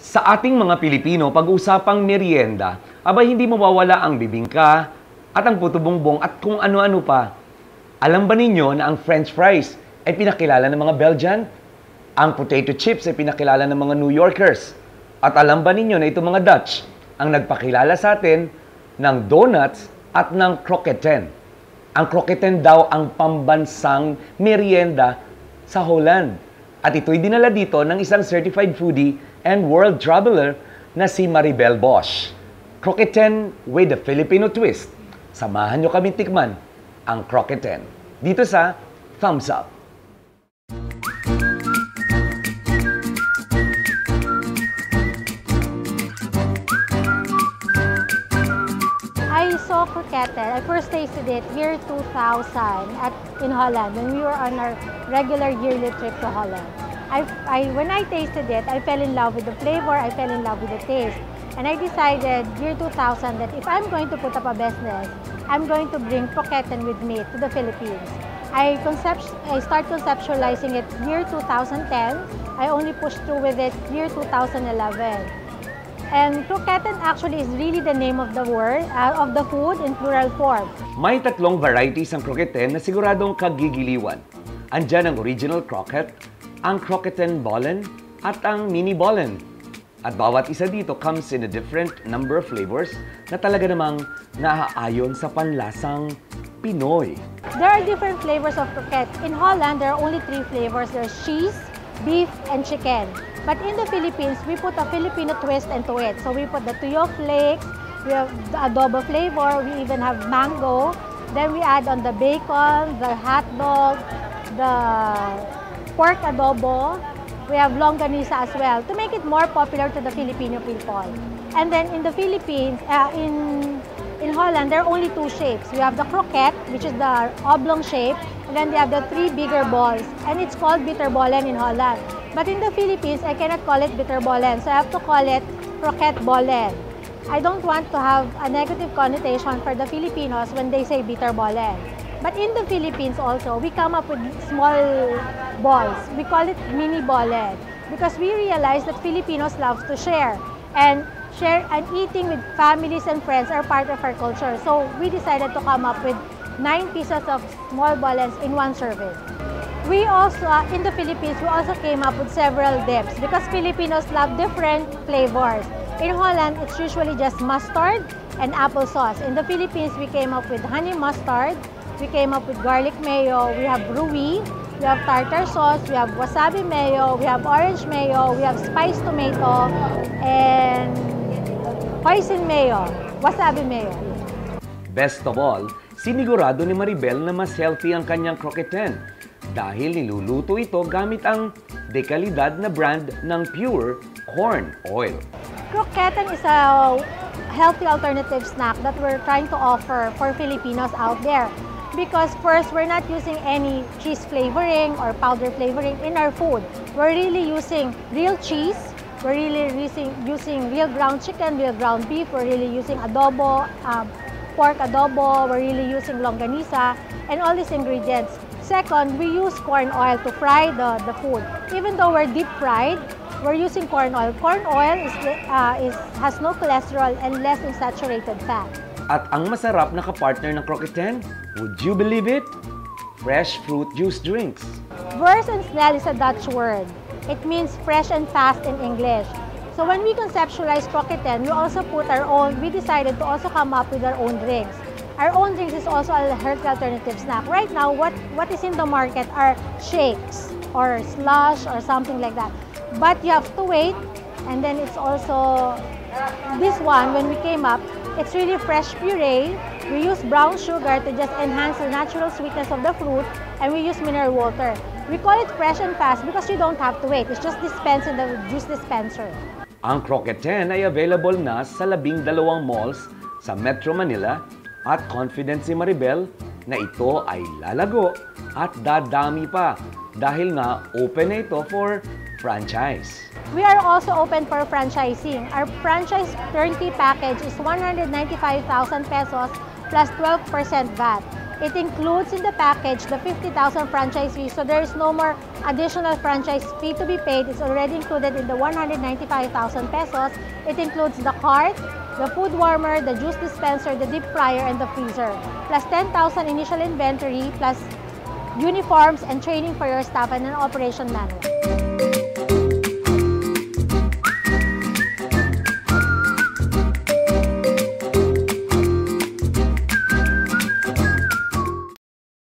Sa ating mga Pilipino, pag-usapang merienda, abay hindi mawawala ang bibingka at ang puto bongbong at kung ano-ano pa. Alam ba ninyo na ang French fries ay pinakilala ng mga Belgian? Ang potato chips ay pinakilala ng mga New Yorkers. At alam ba ninyo na itong mga Dutch ang nagpakilala sa atin ng donuts at ng croquetten? Ang croquetten daw ang pambansang merienda sa Holland. At ito'y dinala dito ng isang certified foodie and world traveler na si Maribel Bosch. Croquetten with a Filipino twist. Samahan nyo kami tikman ang croquetten. Dito sa Thumbs Up. I saw croquetten. I first tasted it year 2000 in Holland when we were on our regular yearly trip to Holland. When I tasted it, I fell in love with the flavor, I fell in love with the taste. And I decided year 2000 that if I'm going to put up a business, I'm going to bring croquetten with me to the Philippines. I start conceptualizing it year 2010. I only pushed through with it year 2011. And croquetten actually is really the name of the word, of the food in plural form. May tatlong varieties ang croquetten na siguradong kagigiliwan. Andyan ang original croquette, ang croquetten bollen, at ang mini bollen. At bawat isa dito comes in a different number of flavors na talaga namang naaayon sa panlasang Pinoy. There are different flavors of croquette. In Holland, there are only 3 flavors. There's cheese, beef, and chicken. But in the Philippines, we put a Filipino twist into it. So we put the tuyo flakes, we have the adobo flavor, we even have mango. Then we add on the bacon, the hot dog, the pork adobo. We have longanisa as well to make it more popular to the Filipino people. And then in the Philippines, in Holland, there are only 2 shapes. We have the croquette, which is the oblong shape, and then they have the 3 bigger balls, and it's called bitterbollen in Holland. But in the Philippines, I cannot call it bitterbollen, so I have to call it croquette bollen. I don't want to have a negative connotation for the Filipinos when they say bitterbollen. But in the Philippines also, we come up with small balls. We call it mini bollen because we realize that Filipinos love to share. And eating with families and friends are part of our culture. So we decided to come up with 9 pieces of small bollens in 1 serving. We also, in the Philippines, we also came up with several dips because Filipinos love different flavors. In Holland, it's usually just mustard and applesauce. In the Philippines, we came up with honey mustard, we came up with garlic mayo, we have Rui, we have tartar sauce, we have wasabi mayo, we have orange mayo, we have spiced tomato, and hoisin mayo, wasabi mayo. Best of all, sinigurado ni Maribel na mas healthy ang kanyang croquetten dahil niluluto ito gamit ang dekalidad na brand ng pure corn oil. Croquetten is a healthy alternative snack that we're trying to offer for Filipinos out there. Because first, we're not using any cheese flavoring or powder flavoring in our food. We're really using real cheese. We're really using real ground chicken, real ground beef. We're really using adobo, pork adobo. We're really using longanisa and all these ingredients. Second, we use corn oil to fry the food. Even though we're deep fried, we're using corn oil. Corn oil has no cholesterol and less in saturated fat. At ang masarap na kapartner ng croquetten, would you believe it? Fresh fruit juice drinks. Vers en snel is a Dutch word. It means fresh and fast in English. So when we conceptualize croquetten, we decided to also come up with our own drinks. Our own drinks is also a healthy alternative snack. Right now, what is in the market are shakes or slush or something like that. But you have to wait, and then it's also this one, when we came up, it's really fresh puree. We use brown sugar to just enhance the natural sweetness of the fruit, and we use mineral water. We call it fresh and fast because you don't have to wait. It's just dispensed in the juice dispenser. Ang croquetten ay available na sa 12 malls sa Metro Manila at confident si Maribel na ito ay lalago at dadami pa dahil nga open na ito for franchise. We are also open for franchising. Our franchise turnkey package is 195,000 pesos plus 12% VAT. It includes in the package the 50,000 franchise fee, so there is no more additional franchise fee to be paid. It's already included in the 195,000 pesos. It includes the cart, the food warmer, the juice dispenser, the deep fryer, and the freezer, plus 10,000 initial inventory, plus uniforms and training for your staff and an operation manual.